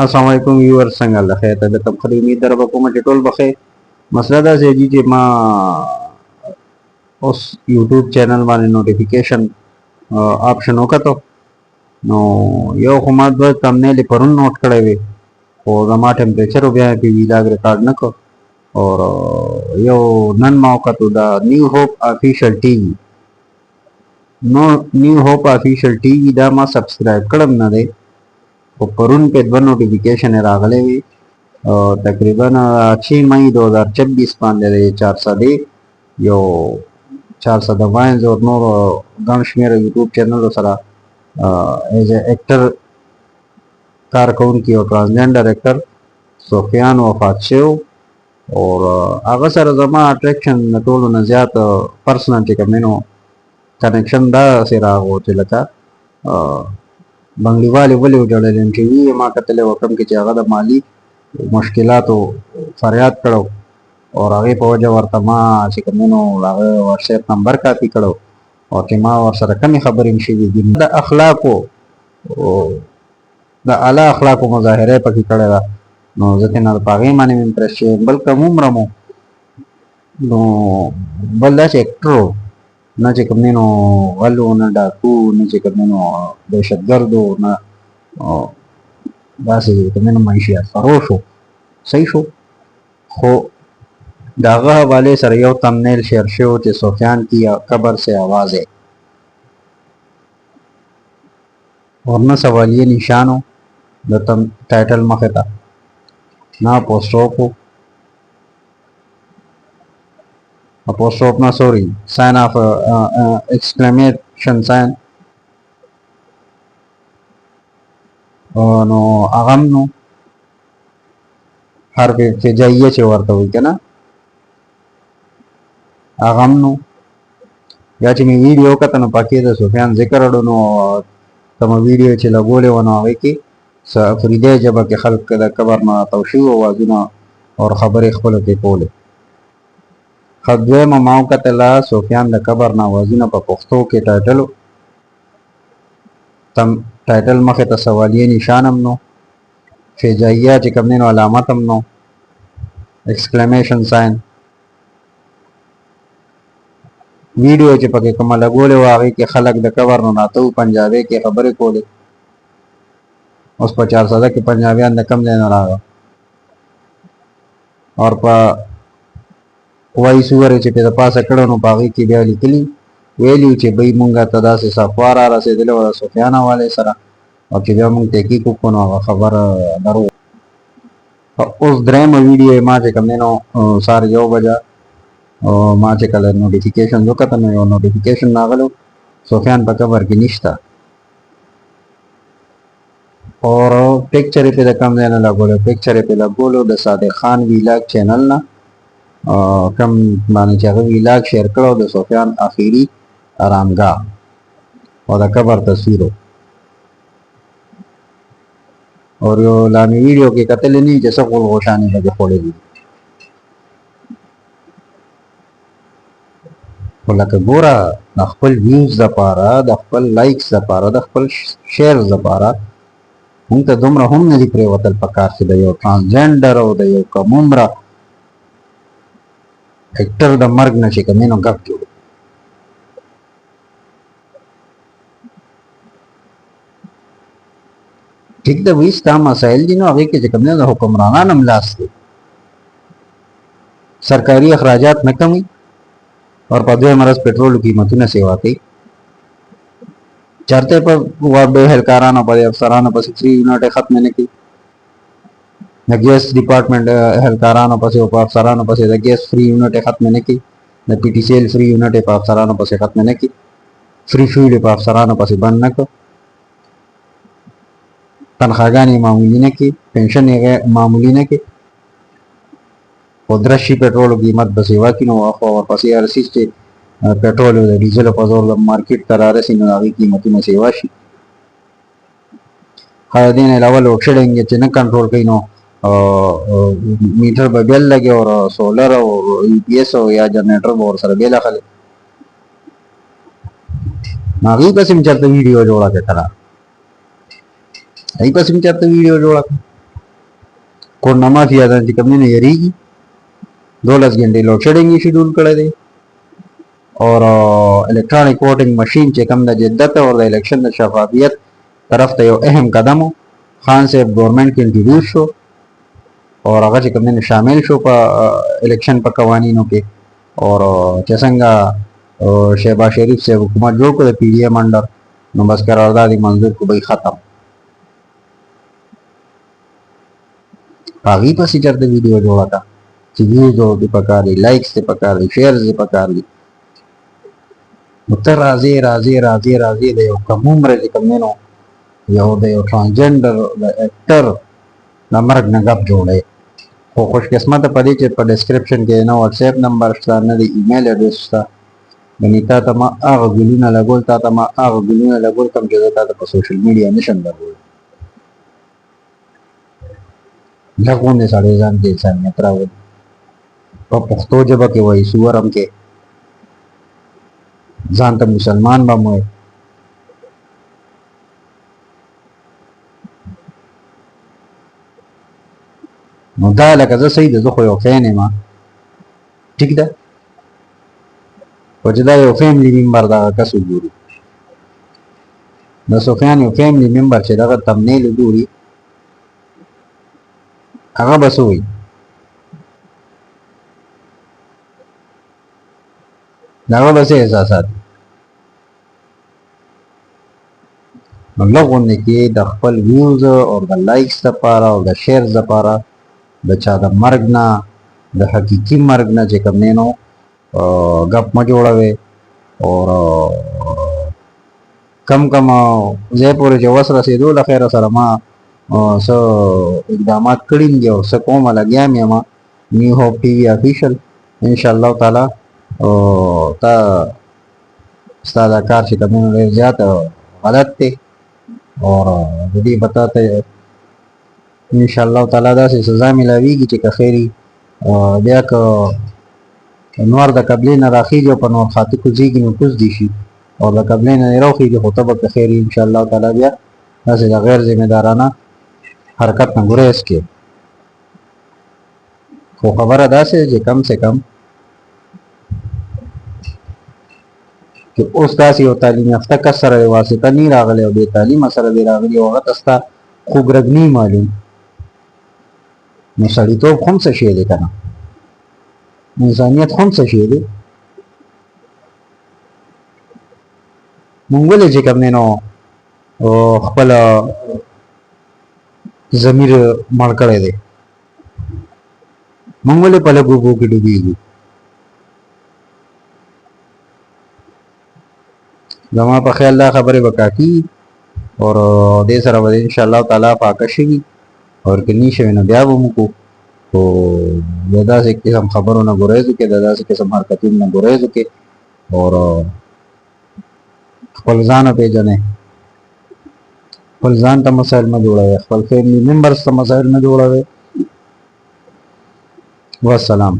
अस्सलाम वालेकुम व्यूअर्स, څنګه الله خیر طبیعت ته خدای امید در په کومه ټول بخیر. مسله دا چې ما اوس یوټیوب چینل باندې نوټیفیکیشن آپشن وکړو نو یو خو ما د تمنیل پرون نوٹ کړی وي خو زما ټمپریچر بیا په ویلاګ ریکارډ نه کړ او یو نن ما وکړو دا نیو هوپ افیشل ټي وي. نو نیو هوپ افیشل ټي وي دا ما سبسکرایب کړم نه دی خو پرون په دوه نوټیفیکیشن راغلی وي تقریبا 6 مئی 2026 باندې 400 یو 400 واینز او نور ګڼ شمېر یوټیوب چینل سره ایز ایکټر کار کوونکی او ټرانسجنډر ایکټر سفیان وفات شو او هغه سره زما اټریکشن ټولو نه زیات پرسنل چې کومینو کنیکشن دا سره راغو چې لکه بنگلیوالی ولې وجړل چې وی ما کتلې وکم کې چې هغه د مالی مشکلاتو فریاد کړو او هغه په وجه ورته ما چې کومینو هغه واتس اپ نمبر کاپی کړو او چې ما ورسره کمی خبرې نشي دي د اخلاقو د اعلی اخلاقو مظاهره پکې کړی دا نو ځکه نه پاغې باندې امپرس شي بلکې عمرمو نو بل دا چې اکټر نه چې کومینو غلو نه ډاکو نه چې کومینو دهشتګردو نه داسې کومینو معیشت فروشو صحیح شو خو د هغه حوالې سره یو تمنیل شیر شو چې سفیان کی قبر سے آواز ہے ورنه سوالیه نشانو د ټایټل مخه تا ना पोस्टोप ना sorry sign of exclamation sign नो आगम नो हर पे जाइए चे वार्ता हुई क्या ना आगम नो या ची मी वीडियो का तना पाकी दा सुफियान जिक्र अडो नो तमा वीडियो चे लगोले वनो आवे की फरीदे जबा के खल्क द कबर ना तवशीव आवाज़ुना और खबर खबल के कोले खद्वे माओ का तला सुफियान द कबर ना आवाज़ुना पर पुख्तो के टाइटल तम टाइटल मखे तसवालिये निशानम नो फेजाइया चिकमने नो अलामतम नो एक्सक्लेमेशन साइन वीडियो च पके कमा लगोले वागे के खलक द कबर नो नातो पंजाबे के खबर कोले उस पर 400 के पंजाबियान ने कम देना रहा और पा वही सुअर चे पे पास अकड़ो नो पागी की ब्याली किली वेली चे बई मुंगा तदा से सफवारा रसे दिले वाला सुफियाना वाले सरा और चे मुंग तेकी को कोनो खबर दरो उस ड्रेम वीडियो मा चे कम नो सार यो बजा मा चे कलर नोटिफिकेशन जो कतन यो नोटिफिकेशन नागलो सुफियान पर कबर की निश्ता और पिक्चर पे कम देना लगोलो पिक्चर पे लगोलो द सादिक खान वीलाग चैनल ना कम माने चाहे वीलाग शेयर करो द सुफियान आखिरी आरामगाह और द कबर तस्वीरों और यो लामी वीडियो के कतल नहीं जैसा कोल गोशानी लगे खोले दी बोला के गोरा द खपल व्यूज द पारा द खपल लाइक्स द पारा द खपल शेयर्स द पारा हम तो दुमरा हम नहीं प्रे वतल पकार से दयो ट्रांसजेंडर हो दयो कमुमरा एक्टर द मर्ग नशे कमीनो गप जो ठीक द बीस ता मसाइल जिनो आगे के कमने द हुक्मराना नमलास थे सरकारी अखराजात न कमी और पदवे मरस पेट्रोल कीमतों ने सेवा की चरते पर वाबे हलकाराना पर अफसराना पर फ्री यूनिट खत्म ने की द गैस डिपार्टमेंट हलकाराना पर अफसराना पर द गैस फ्री यूनिट खत्म ने की द पीटीसीएल फ्री यूनिट पर अफसराना पर खत्म ने की फ्री फ्यूल पर अफसराना पर बंद न को तनख्वाहगानी मामूली ने की पेंशन मामूली ने की उद्रशी पेट्रोल कीमत बसेवा की नो और पसी आरसी से पेट्रोल और डीजल पजोर मार्केट करारे से नवी कीमतों में सेवा शी हर दिन अलावा लोड शेडिंग चिन्ह कंट्रोल कहीं नो मीटर पर बिल लगे और सोलर और यूपीएस हो या जनरेटर और सर बेला खाले नागी पर सिम चलते वीडियो जोड़ा के करा यही पर सिम चलते वीडियो जोड़ा कोरोना माफिया چې کوم نه یریږي 12 घंटे लोड शेडिंग शेड्यूल कड़े दे और इलेक्ट्रॉनिक वोटिंग मशीन चे कम द जिद्दत और द इलेक्शन द शफाफियत तरफ ते अहम कदम हो खान से गवर्नमेंट के इंट्रोड्यूस हो और अगर चे कम शामिल शो पा इलेक्शन पर कवानीनों के और चेसंगा शहबाज शरीफ से हुकूमत जोड़ को पीडीएम अंडर नो बस करारदादी मंजूर को भाई खत्म आगे पर सी चढ़ते वीडियो जोड़ा था व्यूज हो पकार दी लाइक्स से पकार दी शेयर्स से पकार दी उत्तर राजी राजी राजी राजी दे कम उम्र दे कम नो यो दे ट्रांसजेंडर द एक्टर नंबर नगब जोड़े को खुशकिस्मत पड़ी चे पर डिस्क्रिप्शन के ना व्हाट्सएप नंबर था ना ईमेल एड्रेस था बनीता तमा आग गुलूना लगोल ता तमा आग गुलूना लगोल कम जगह था सोशल मीडिया निशन लगोल लगों ने साढ़े जान के इंसान यात्रा वो पख्तो जब के वही सुअरम के जानता मुसलमान बामोए मुद्दा लगा जो सही दे जो कोई ऑफेन है माँ ठीक है वजदा यो फैमिली मेंबर दा का सुजूरी न सोफियान यो फैमिली मेंबर छे दा तमने लुदूरी आगा बस हुई दागा बस एहसासात लोगों ने के द खपल व्यूज और द लाइक्स द पारा और द शेयर्स द पारा द चा द मर्गना द हकीकी मर्गना जे कमने नो गप मजोड़वे और कम कम जयपुर जो वसरा से दो लखेर सरमा सो इकदामात करेंगे और सकोम लग्या में मा न्यू होप टीवी ऑफिशियल इंशाल्लाह ताला ता उस्ताद कार से कमेंट ले जाता गलत थे और यदि बताते इंशाल्लाह ताला दा से सजा मिलावीगी कि खैरी बिया का नोर द कबले न राखी जो पर नोर खाती कुछ की न कुछ दिशी और द कबले न रोखी जो होता बक खैरी इंशाल्लाह ताला बिया ऐसे गैर जिम्मेदाराना हरकत न गुरेज के को खबर अदा से कम कि उस दासी और तालीम याफ्ता कसर वासिता नहीं रागले और बेतालीम असर दे रागली वगत अस्ता खुगरगनी मालूम मुसड़ी तो खुम से शेदे करना इंसानियत खुम से शेदे मंगोले जे करने नो खपल जमीर मड़कड़े दे मंगोले पले गुगु की डूबी जमा पर ख्याल ला खबर बकाकी और दे सर वदे इंशाल्लाह ताला पाकशगी और किन्नी शे न ब्याह मुको तो दादा से किस्म खबरों न गुरेज के दादा से किस्म हरकतों न गुरेज के और फलजान पे जने फलजान ता मसाइल में जोड़ा है फल फैमिली मेंबर्स ता मसाइल में जोड़ा है वस्सलाम।